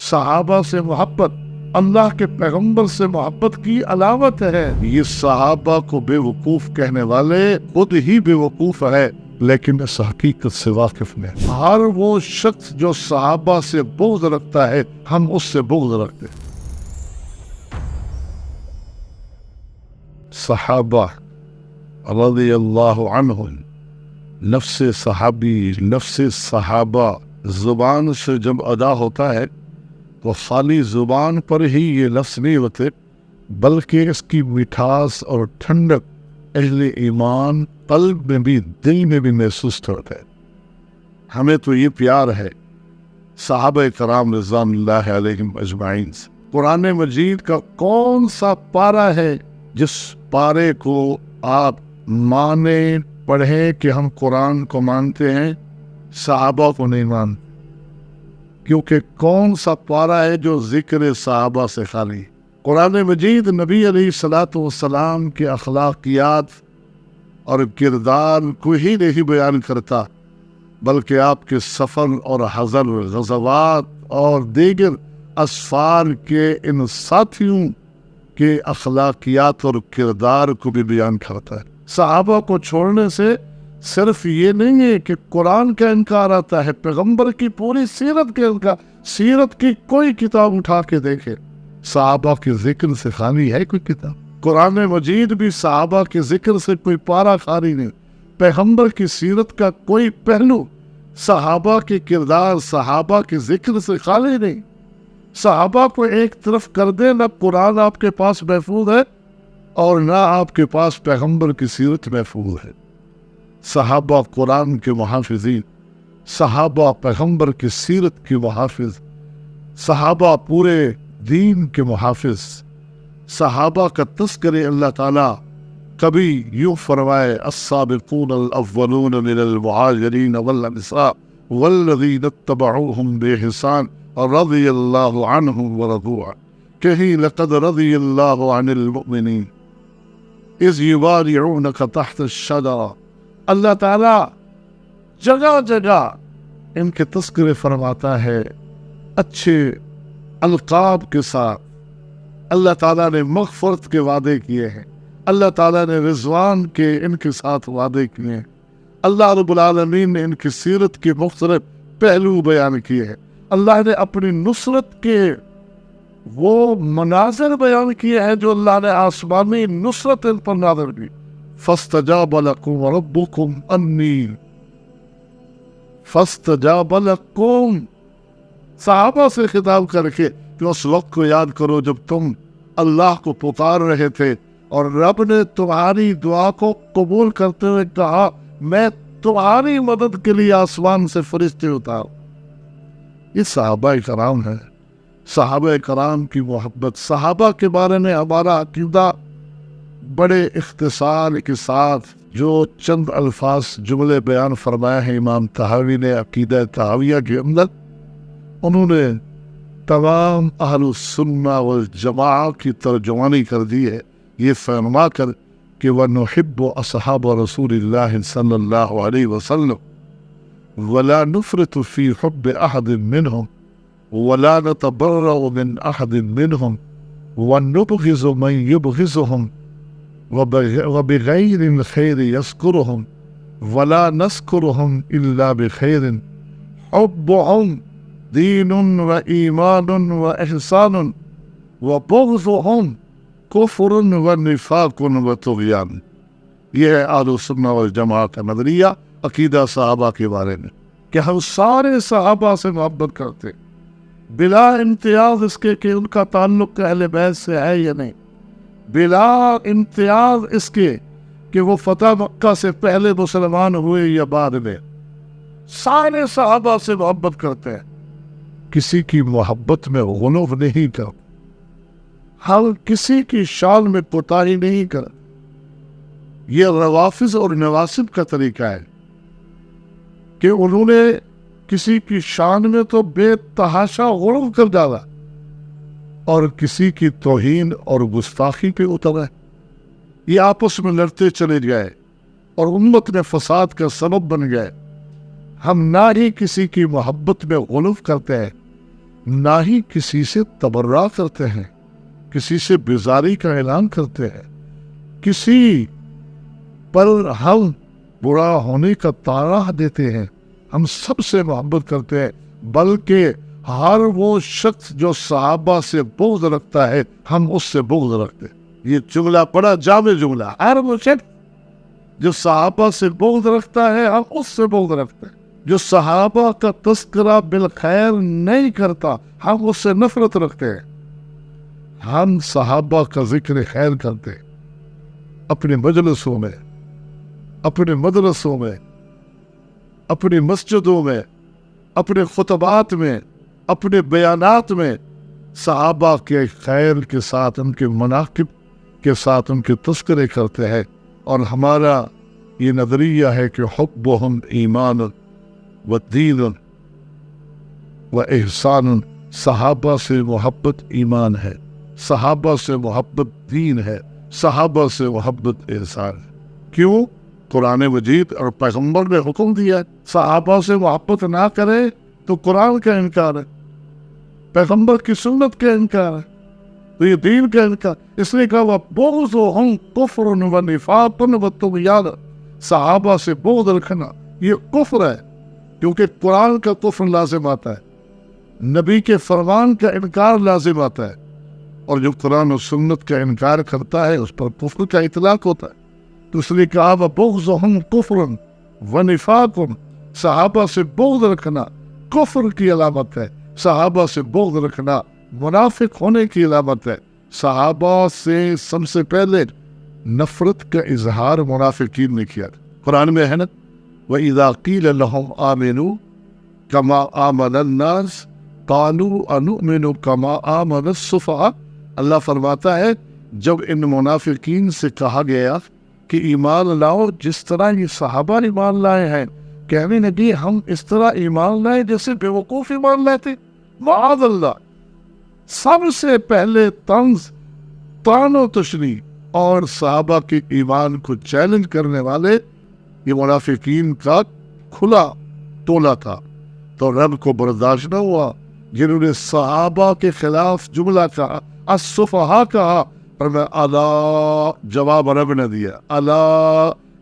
صحابہ سے محبت اللہ کے پیغمبر سے محبت کی علامت ہے۔ یہ صحابہ کو بے وقوف کہنے والے خود ہی بے وقوف ہے، لیکن اس حقیقت سے واقف نہیں۔ ہر وہ شخص جو صحابہ سے بغض رکھتا ہے، ہم اس سے بغض رکھتے ہیں۔ صحابہ رضی اللہ عنہم، لفظ صحابی، لفظ صحابہ زبان سے جب ادا ہوتا ہے تو خالی زبان پر ہی یہ لفظ نہیں ہوتے، بلکہ اس کی مٹھاس اور ٹھنڈک اہل ایمان قلب میں بھی، دل میں بھی محسوس کرتا ہے۔ ہمیں تو یہ پیار ہے صحابہ کرام رضوان اللہ علیہم اجمعین سے۔ قرآن مجید کا کون سا پارہ ہے جس پارے کو آپ مانیں، پڑھیں کہ ہم قرآن کو مانتے ہیں، صحابہ کو نہیں مانتے؟ کیونکہ کون سا پارہ ہے جو ذکر صحابہ سے خالی؟ قرآن مجید نبی علیہ الصلوۃ والسلام کے اخلاقیات اور کردار کو ہی نہیں بیان کرتا، بلکہ آپ کے سفر اور حضر، غزوات اور دیگر اسفار کے ان ساتھیوں کے اخلاقیات اور کردار کو بھی بیان کرتا ہے۔ صحابہ کو چھوڑنے سے صرف یہ نہیں ہے کہ قرآن کا انکار آتا ہے، پیغمبر کی پوری سیرت کے انکار۔ سیرت کی کوئی کتاب اٹھا کے دیکھے، صحابہ کے ذکر سے خالی ہے کوئی کتاب؟ قرآن مجید بھی صحابہ کے ذکر سے کوئی پارہ خالی نہیں۔ پیغمبر کی سیرت کا کوئی پہلو صحابہ کے کردار، صحابہ کے ذکر سے خالی نہیں۔ صحابہ کو ایک طرف کر دے، نہ قرآن آپ کے پاس محفوظ ہے اور نہ آپ کے پاس پیغمبر کی سیرت محفوظ ہے۔ صحابہ قرآن کے محافظین، صحابہ پیغمبر کی سیرت کے محافظ، صحابہ پورے دین کے محافظ۔ صحابہ کا تذکر اللہ تعالیٰ کبھی یوں فرمائے، السابقون الاولون من المہاجرین والانصار والذین اتبعوہم بإحسان رضی اللہ عنہم ورضوا عنہ، کہیں لقد رضی اللہ عن المؤمنین اذ یبایعونک تحت الشجرہ۔ اللہ تعالیٰ جگہ جگہ ان کے تذکرے فرماتا ہے اچھے القاب کے ساتھ۔ اللہ تعالیٰ نے مغفرت کے وعدے کیے ہیں، اللہ تعالیٰ نے رضوان کے ان کے ساتھ وعدے کیے ہیں، اللہ رب العالمین نے ان کی سیرت کے مختلف پہلو بیان کیے ہیں، اللہ نے اپنی نصرت کے وہ مناظر بیان کیے ہیں جو اللہ نے آسمانی نصرت ان پر نازل کی۔ فاستجاب لکم ربکم انی، فاستجاب لکم، صحابہ سے خطاب کر کے کہ اس وقت کو یاد کرو جب تم اللہ کو پکار رہے تھے اور رب نے تمہاری دعا کو قبول کرتے ہوئے کہا میں تمہاری مدد کے لیے آسمان سے فرشتے اتاروں۔ یہ صحابہ کرام ہے، صحابہ کرام کی محبت۔ صحابہ کے بارے میں ہمارا عقیدہ بڑے اختصار کے ساتھ جو چند الفاظ جملے بیان فرمائے ہیں امام طحاوی نے عقیدہ طحاویہ کے اندر، انہوں نے تمام اہل السنہ والجماعہ کی ترجمانی کر دی ہے، یہ فرما کر کہ وَنُحِبُّ أَصْحَابَ رسول اللہ صلی اللہ علیہ وسلم وَلَا نُفْرِطُ فِي حُبِّ أَحَدٍ مِّنْهُمْ وَلَا نَتَبَرَّأُ مِنْ أَحَدٍ مِّنْهُمْ وَنُبْغِضُ مَنْ يُبْغِضُهُمْ وَبِغَيْرِ الْخَيْرِ يَذْكُرُهُمْ وَلَا نَذْكُرُهُمْ إِلَّا بِخَيْرٍ حُبُّهُمْ دِينٌ وَإِيمَانٌ وَإِحْسَانٌ وَبُغْضُهُمْ كُفْرٌ وَنِفَاقٌ وَطُغْيَانٌ۔ یہ ہے اہل السنہ والجماعہ کا نظریہ عقیدہ صحابہ کے بارے میں، کہ ہم سارے صحابہ سے محبت کرتے بلا امتیاز اس کے کہ ان کا تعلق اہل بیت سے ہے یا نہیں، بلا امتیاز اس کے کہ وہ فتح مکہ سے پہلے مسلمان ہوئے یا بعد میں، سارے صحابہ سے محبت کرتے ہیں، کسی کی محبت میں غلو نہیں کرتے، ہم کسی کی شان میں کوتاہی نہیں کرتے۔ یہ روافض اور نواسب کا طریقہ ہے کہ انہوں نے کسی کی شان میں تو بے تحاشا غلو کر ڈالا اور کسی کی توہین اور گستاخی پہ اترا، یہ آپس میں لڑتے چلے گئے اور امت میں فساد کا سبب بن گئے۔ ہم نہ ہی کسی کی محبت میں غلو کرتے ہیں، نہ ہی کسی سے تبرہ کرتے ہیں، کسی سے بیزاری کا اعلان کرتے ہیں، کسی پر ہم برا ہونے کا طعنہ دیتے ہیں، ہم سب سے محبت کرتے ہیں، بلکہ ہر وہ شخص جو صحابہ سے بغض رکھتا ہے ہم اس سے بغض رکھتے ہیں۔ یہ جملہ بڑا جامع جملہ، ہر وہ شخص جو صحابہ سے بغض رکھتا ہے ہم اس سے بغض رکھتے ہیں، جو صحابہ کا تذکرہ بالخیر نہیں کرتا ہم اس سے نفرت رکھتے ہیں۔ ہم صحابہ کا ذکر خیر کرتے ہیں اپنے مجلسوں میں، اپنے مدرسوں میں، اپنی مسجدوں میں، اپنے خطبات میں، اپنے بیانات میں صحابہ کے خیر کے ساتھ، ان کے مناقب کے ساتھ ان کے تذکرے کرتے ہیں، اور ہمارا یہ نظریہ ہے کہ حبہم ایمان و دین و احسان، صحابہ سے محبت ایمان ہے، صحابہ سے محبت دین ہے، صحابہ سے محبت احسان ہے۔ کیوں؟ قرآن مجید اور پیغمبر نے حکم دیا ہے، صحابہ سے محبت نہ کرے تو قرآن کا انکار ہے، پیغمبر کی سنت کا انکار ہے، تو یہ دین کا انکار۔ اس لیے کہا وَبُغْضُهُمْ كُفْرٌ وَنِفَاقٌ وَطُغْيَانٌ، صحابہ سے بغض رکھنا یہ کفر ہے، کیونکہ قرآن کا کفر لازم آتا ہے، نبی کے فرمان کا انکار لازم آتا ہے، اور جو قرآن و سنت کا انکار کرتا ہے اس پر کفر کا اطلاق ہوتا ہے۔ تو اس لیے کہا وَبُغْضُهُمْ كُفْرٌ وَنِفَاقٌ، صحابہ سے بغض رکھنا کفر کی علامت ہے، صحابہ سے بغض رکھنا منافق ہونے کی علامت ہے۔ صحابہ سے سب سے پہلے نفرت کا اظہار منافقین نے کیا۔ قرآن میں ہے نا وَإِذَا قِيلَ لَهُمْ آمِنُوا كَمَا آمَنَ النَّاسُ قَالُوا أَنُؤْمِنُ كَمَا آمَنَ السُّفَهَاءُ، اللہ فرماتا ہے جب ان منافقین سے کہا گیا کہ ایمان لاؤ جس طرح یہ صحابہ ایمان لائے ہیں، کہنے لگے ہم اس طرح ایمان لائے جیسے بے وقوف ایمان لائے تھے۔ معاذ اللہ، سب سے پہلے طنز، طعن و تشنیع اور صحابہ کے ایمان کو چیلنج کرنے والے یہ منافقین کا کھلا ٹولہ تھا، تو رب کو برداشت نہ ہوا، جنہوں نے صحابہ کے خلاف جملہ کہا، الصفحاء کہا، اور میں الا جواب رب نے دیا، الا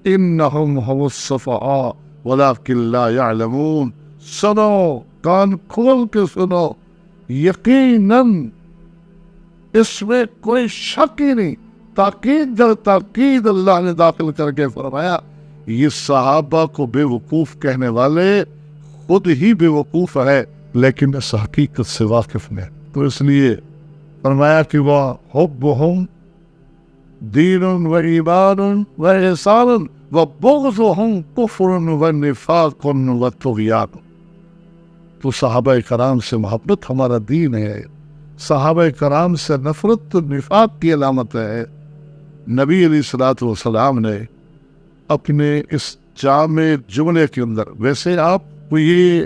انہم هم الصفحاء ولکن لا یعلمون، سنو، کان کھول کے سنو، یقیناً اس میں کوئی شک ہی نہیں، تاکید در تاکید اللہ نے داخل کر کے فرمایا یہ صحابہ کو بے وقوف کہنے والے خود ہی بے وقوف ہے لیکن اس حقیقت سے واقف نہیں۔ تو اس لیے فرمایا کہ وہ حبہم دین و ایمان و احسان و بغضہم کفر و نفاق و طغیان۔ تو صحابہ کرام سے محبت ہمارا دین ہے، صحابہ کرام سے نفرت تو نفاق کی علامت ہے۔ نبی علیہ الصلوۃ والسلام نے اپنے اس جامع جملے کے اندر، ویسے آپ کو یہ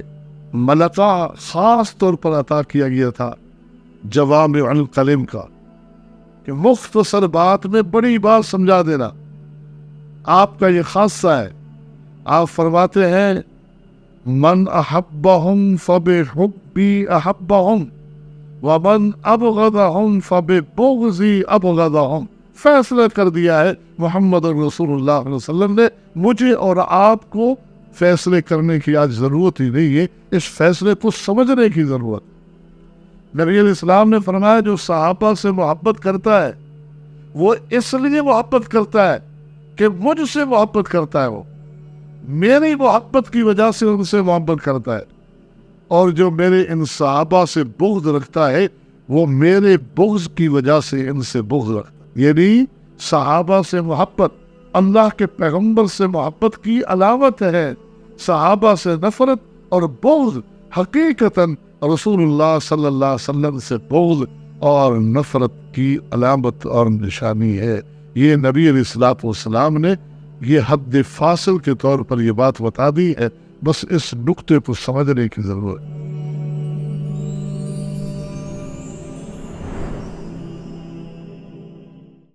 ملکہ خاص طور پر عطا کیا گیا تھا جوامع الکلم کا، کہ مختصر بات میں بڑی بات سمجھا دینا، آپ کا یہ خاصہ ہے۔ آپ فرماتے ہیں من احبہم فبحبی احبہم ومن ابغضہم فببغضی ابغضہم، فیصلہ کر دیا ہے محمد رسول اللہ علیہ وسلم نے، مجھے اور آپ کو فیصلے کرنے کی آج ضرورت ہی نہیں ہے، اس فیصلے کو سمجھنے کی ضرورت۔ نبی علیہ السلام نے فرمایا جو صحابہ سے محبت کرتا ہے وہ اس لیے محبت کرتا ہے کہ مجھ سے محبت کرتا ہے، وہ میری محبت کی وجہ سے ان سے محبت کرتا ہے، اور جو میرے ان صحابہ سے بغض رکھتا ہے وہ میرے بغض کی وجہ سے ان سے بغض رکھتا ہے۔ یعنی صحابہ سے محبت اللہ کے پیغمبر سے محبت کی علامت ہے، صحابہ سے نفرت اور بغض حقیقتاً رسول اللہ صلی اللہ علیہ وسلم سے بغض اور نفرت کی علامت اور نشانی ہے۔ یہ نبی علیہ الصلوۃ والسلام نے یہ حد فاصل کے طور پر یہ بات بتا دی ہے، بس اس نقطے کو سمجھنے کی ضرورت ہے۔